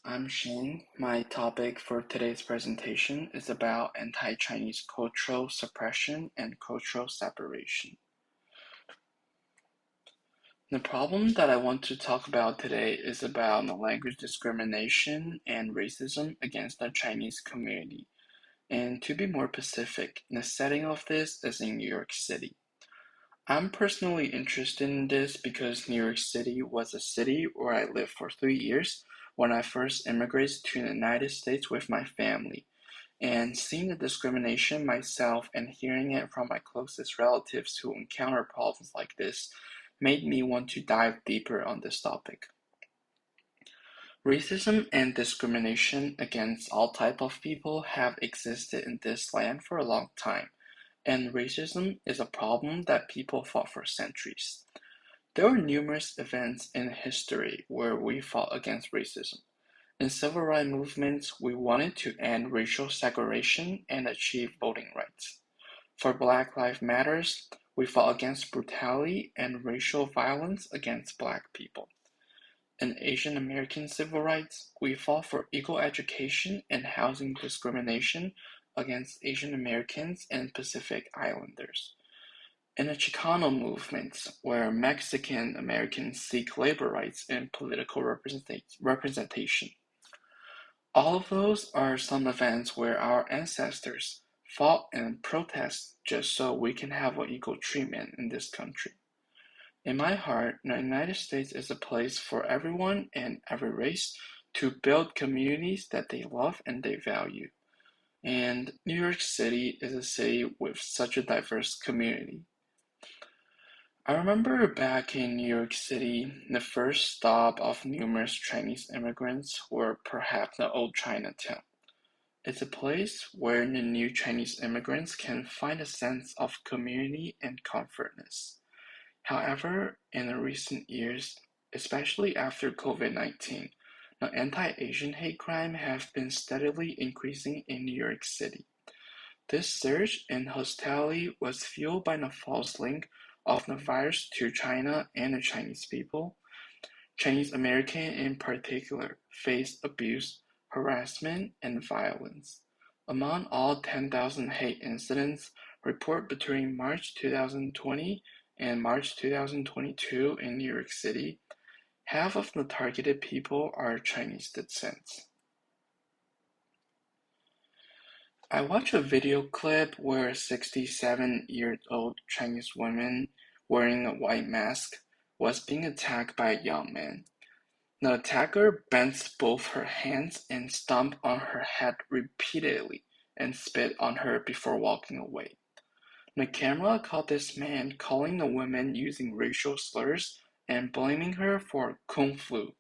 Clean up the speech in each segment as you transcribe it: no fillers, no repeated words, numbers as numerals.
I'm Shane. My topic for today's presentation is about anti-Chinese cultural suppression and cultural separation. The problem that I want to talk about today is about the language discrimination and racism against the Chinese community. And to be more specific, the setting of this is in New York City. I'm personally interested in this because New York City was a city where I lived for 3 years when I first immigrated to the United States with my family. And seeing the discrimination myself and hearing it from my closest relatives who encounter problems like this made me want to dive deeper on this topic. Racism and discrimination against all types of people have existed in this land for a long time. And racism is a problem that people fought for centuries. There were numerous events in history where we fought against racism. In civil rights movements, we wanted to end racial segregation and achieve voting rights. For Black Lives Matters, we fought against brutality and racial violence against Black people. In Asian American civil rights, we fought for equal education and housing discrimination against Asian Americans and Pacific Islanders. In the Chicano movement, where Mexican Americans seek labor rights and political representation. All of those are some events where our ancestors fought and protested just so we can have an equal treatment in this country. In my heart, the United States is a place for everyone and every race to build communities that they love and they value. And New York City is a city with such a diverse community. I remember back in New York City, the first stop of numerous Chinese immigrants were perhaps the old Chinatown. It's a place where the new Chinese immigrants can find a sense of community and comfortness. However, in the recent years, especially after COVID-19, the anti-Asian hate crime have been steadily increasing in New York City. This surge in hostility was fueled by the false link of the virus to China and the Chinese people. Chinese Americans in particular faced abuse, harassment, and violence. Among all 10,000 hate incidents reported between March 2020 and March 2022 in New York City, half of the targeted people are Chinese descent. I watched a video clip where a 67-year-old Chinese woman wearing a white mask was being attacked by a young man. The attacker bent both her hands and stomped on her head repeatedly and spit on her before walking away. The camera caught this man calling the woman using racial slurs and blaming her for kung flu,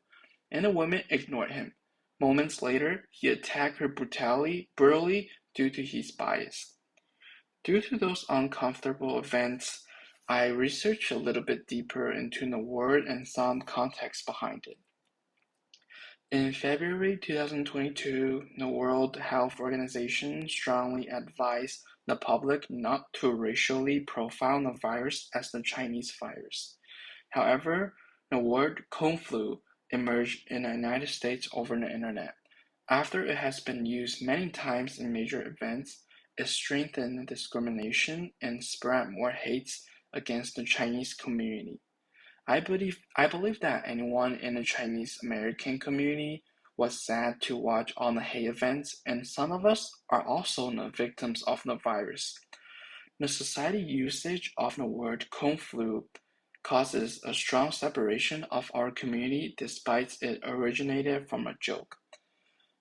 and the woman ignored him. Moments later, he attacked her brutally due to his bias. Due to those uncomfortable events, I researched a little bit deeper into the word and some context behind it. In February 2022, the World Health Organization strongly advised the public not to racially profile the virus as the Chinese virus. However, the word Kung flu emerged in the United States over the internet. After it has been used many times in major events, it strengthened discrimination and spread more hate against the Chinese community. I believe that anyone in the Chinese American community was sad to watch all the hate events, and some of us are also the victims of the virus. The society usage of the word Kung flu causes a strong separation of our community despite it originated from a joke.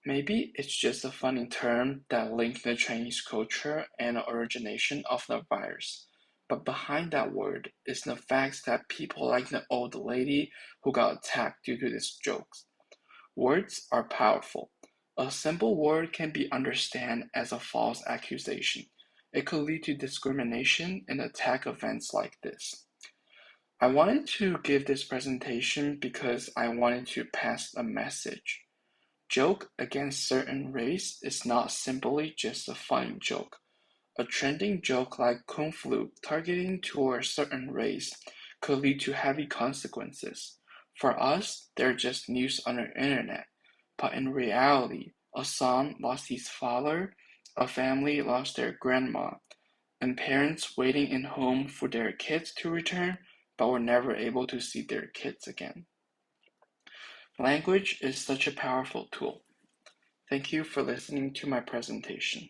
Maybe it's just a funny term that linked the Chinese culture and the origination of the virus. But behind that word is the fact that people like the old lady who got attacked due to this joke. Words are powerful. A simple word can be understood as a false accusation. It could lead to discrimination and attack events like this. I wanted to give this presentation because I wanted to pass a message. Joke against certain race is not simply just a funny joke. A trending joke like Kung flu targeting toward a certain race could lead to heavy consequences. For us, they're just news on the internet. but in reality, a son lost his father, a family lost their grandma, and parents waiting in home for their kids to return but were never able to see their kids again. Language is such a powerful tool. Thank you for listening to my presentation.